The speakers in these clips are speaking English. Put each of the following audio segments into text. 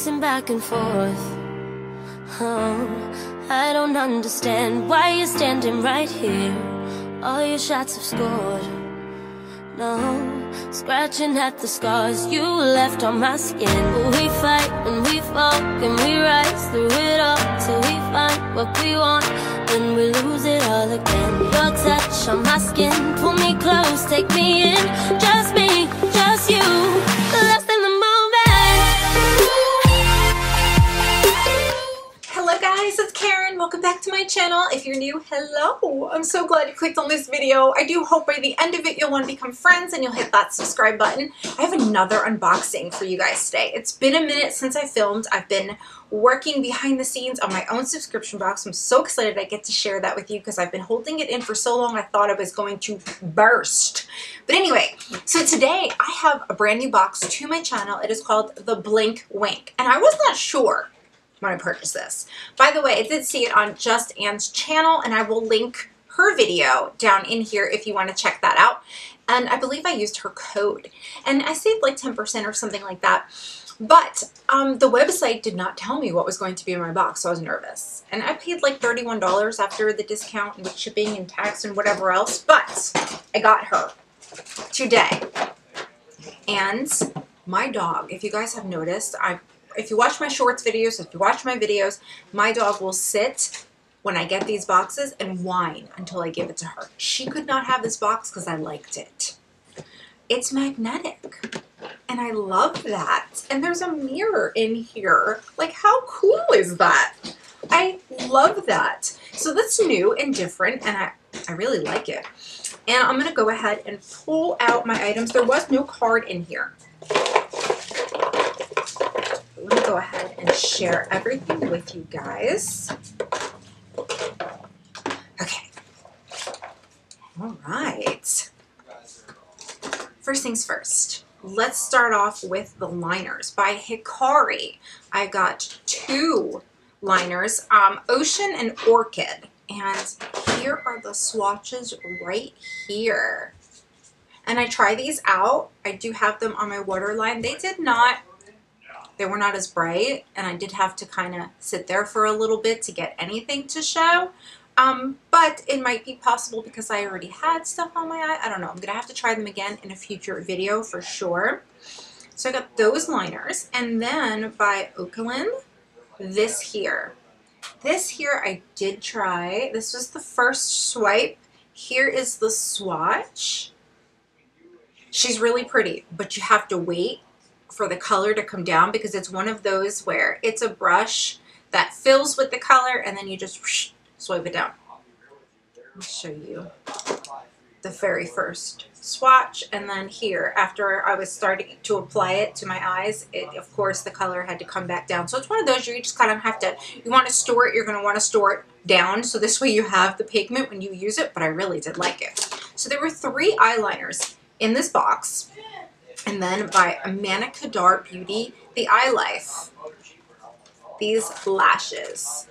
pacing back and forth. Oh, I don't understand why you're standing right here. All your shots have scored. No, scratching at the scars you left on my skin. We fight and we fall and we rise through it all till we find what we want, then we lose it all again. Your touch on my skin, pull me close, take me in. Just me, just you, lost in the moment. Hello guys, it's Karen. Welcome back to my channel. If you're new, hello. I'm so glad you clicked on this video. I do hope by the end of it you'll want to become friends and you'll hit that subscribe button. I have another unboxing for you guys today. It's been a minute since I filmed. I've been working behind the scenes on my own subscription box. I'm so excited I get to share that with you because I've been holding it in for so long I thought I was going to burst. But anyway, so today I have a brand new box to my channel. It is called the Blink Wink, and I was not sure when I purchased this. By the way, I did see it on Just Anne's channel, and I will link her video down in here if you want to check that out. And I believe I used her code, and I saved like 10% or something like that. But the website did not tell me what was going to be in my box, so I was nervous. And I paid like $31 after the discount and with shipping and tax and whatever else. But I got her today. And my dog, if you guys have noticed, if you watch my shorts videos, if you watch my videos, my dog will sit when I get these boxes and whine until I give it to her. She could not have this box because I liked it. It's magnetic, and I love that. And there's a mirror in here. Like, how cool is that? I love that. So that's new and different, and I really like it. And I'm going to go ahead and pull out my items. There was no card in here. Let me go ahead and share everything with you guys. Okay. All right. First things first. Let's start off with the liners by Hikari. I got two liners, Ocean and Orchid. And here are the swatches right here. And I try these out. I do have them on my waterline. They were not as bright, and I did have to kind of sit there for a little bit to get anything to show. But it might be possible because I already had stuff on my eye. I don't know. I'm going to have to try them again in a future video for sure. So I got those liners. And then by Jaclyn, this here. This here I did try. This was the first swipe. Here is the swatch. She's really pretty, but you have to wait for the color to come down because it's one of those where it's a brush that fills with the color and then you just whoosh, swipe it down. Let me show you the very first swatch, and then here after I was starting to apply it to my eyes, of course the color had to come back down. So it's one of those you just kind of have to, you want to store it, you're going to want to store it down so this way you have the pigment when you use it, but I really did like it. So there were 3 eyeliners in this box. And then by Amanda Kadar Beauty, the Eye Life. These lashes.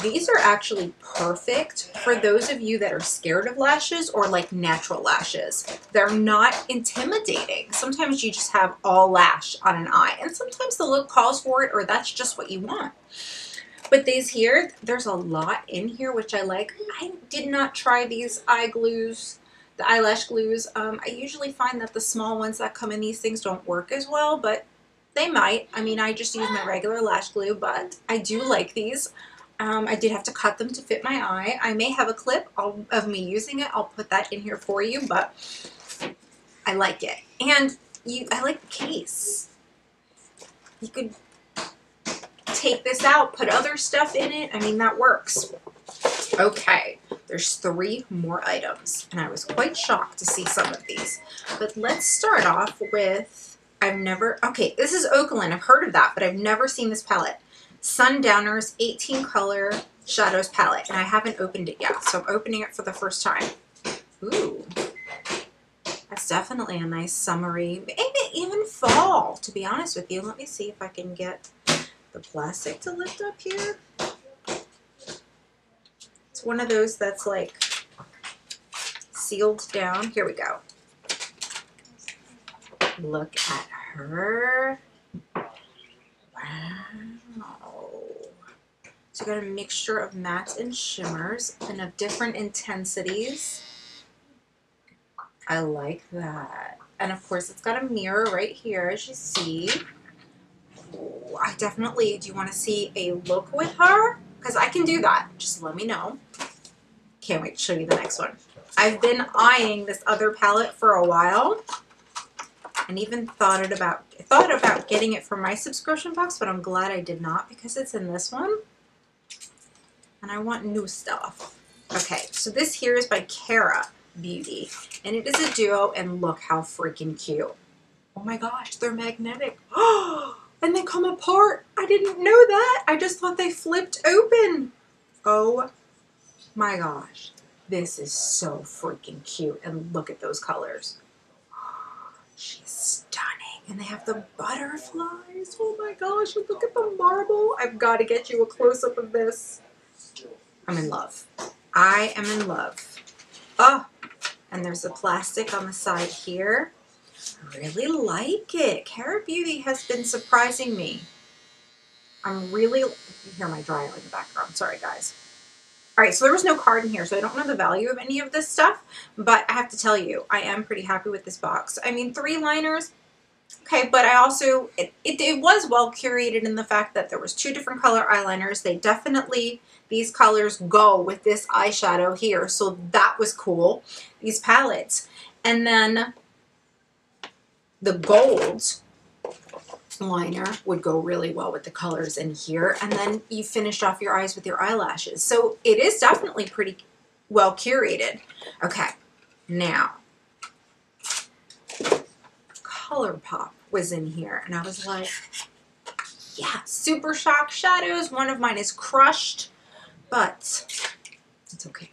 These are actually perfect for those of you that are scared of lashes or like natural lashes. They're not intimidating. Sometimes you just have all lash on an eye, and sometimes the look calls for it or that's just what you want. But these here, there's a lot in here which I like. I did not try these eye glues. The eyelash glues, I usually find that the small ones that come in these things don't work as well, but they might. I mean, I just use my regular lash glue, but I do like these. I did have to cut them to fit my eye. I may have a clip of me using it. I'll put that in here for you, but I like it. And I like the case. You could take this out, put other stuff in it. I mean, that works. Okay, there's 3 more items, and I was quite shocked to see some of these. But let's start off with, okay, this is Jaclyn. I've heard of that, but I've never seen this palette. Sundowners 18 Color Shadows Palette, and I haven't opened it yet, so I'm opening it for the first time. Ooh, that's definitely a nice summery, maybe even fall, to be honest with you. Let me see if I can get the plastic to lift up here. It's one of those that's like sealed down. Here we go. Look at her. Wow. So you got a mixture of mattes and shimmers and of different intensities. I like that. And of course it's got a mirror right here, as you see. Ooh, I definitely, do you want to see a look with her? Because I can do that. Just let me know. Can't wait to show you the next one. I've been eyeing this other palette for a while and even thought about getting it for my subscription box, but I'm glad I did not because it's in this one. And I want new stuff. Okay, so this here is by Kara Beauty, and it is a duo, and look how freaking cute. Oh my gosh, they're magnetic. Oh, and they come apart. I didn't know that. I just thought they flipped open. Oh my gosh, this is so freaking cute, and look at those colors. She's stunning. And they have the butterflies. Oh my gosh, look at the marble. I've got to get you a close-up of this. I'm in love. I am in love. Oh, and there's a plastic on the side here. I really like it. Kara Beauty has been surprising me. I'm really, you hear my dryer in the background. Sorry, guys. All right, so there was no card in here, so I don't know the value of any of this stuff, but I have to tell you, I am pretty happy with this box. I mean, 3 liners, okay, but I also, it was well curated in the fact that there was 2 different color eyeliners. They definitely, these colors go with this eyeshadow here, so that was cool, these palettes. And then the gold liner would go really well with the colors in here, and then you finished off your eyes with your eyelashes. So it is definitely pretty well curated. Okay, now ColourPop was in here, and I was like, yeah, Super Shock shadows. One of mine is crushed, but it's okay.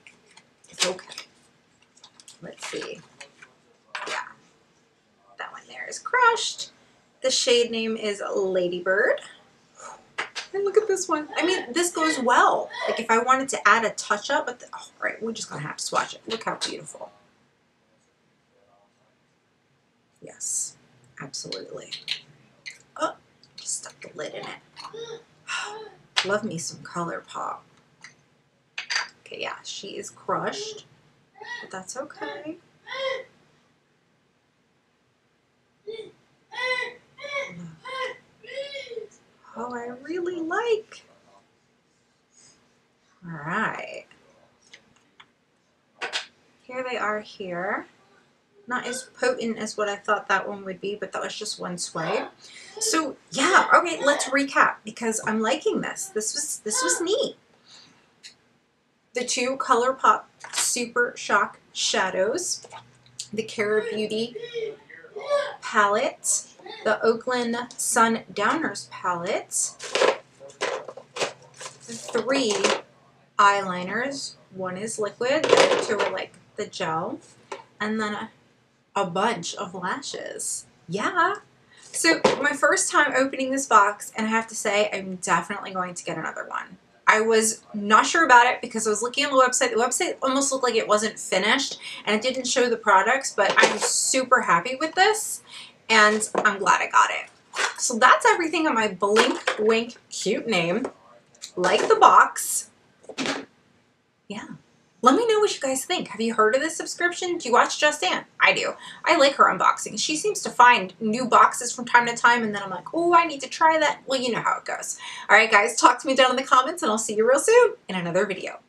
It's okay. Let's see. Yeah, that one there is crushed. The shade name is Ladybird. And look at this one. I mean, this goes well. Like if I wanted to add a touch up, but oh, all right, we're just gonna have to swatch it. Look how beautiful. Yes, absolutely. Oh, just stuck the lid in it. Love me some ColourPop. Okay, yeah, she is crushed, but that's okay. Oh, I really like. All right. Here they are here. Not as potent as what I thought that one would be, but that was just one swipe. So yeah, okay, let's recap because I'm liking this. This was neat. The 2 ColourPop Super Shock shadows, the Kara Beauty palette, the Oakland Sundowners palette, the 3 eyeliners. One is liquid, the other 2 are like the gel, and then a bunch of lashes. Yeah. So my first time opening this box, and I have to say I'm definitely going to get another one. I was not sure about it because I was looking on the website. The website almost looked like it wasn't finished and it didn't show the products, but I'm super happy with this and I'm glad I got it. So that's everything on my Blink Wink cute name. Like the box. Yeah. Let me know what you guys think. Have you heard of this subscription? Do you watch Just Ann? I do. I like her unboxing. She seems to find new boxes from time to time, and then I'm like, oh, I need to try that. Well, you know how it goes. All right, guys, talk to me down in the comments, and I'll see you real soon in another video.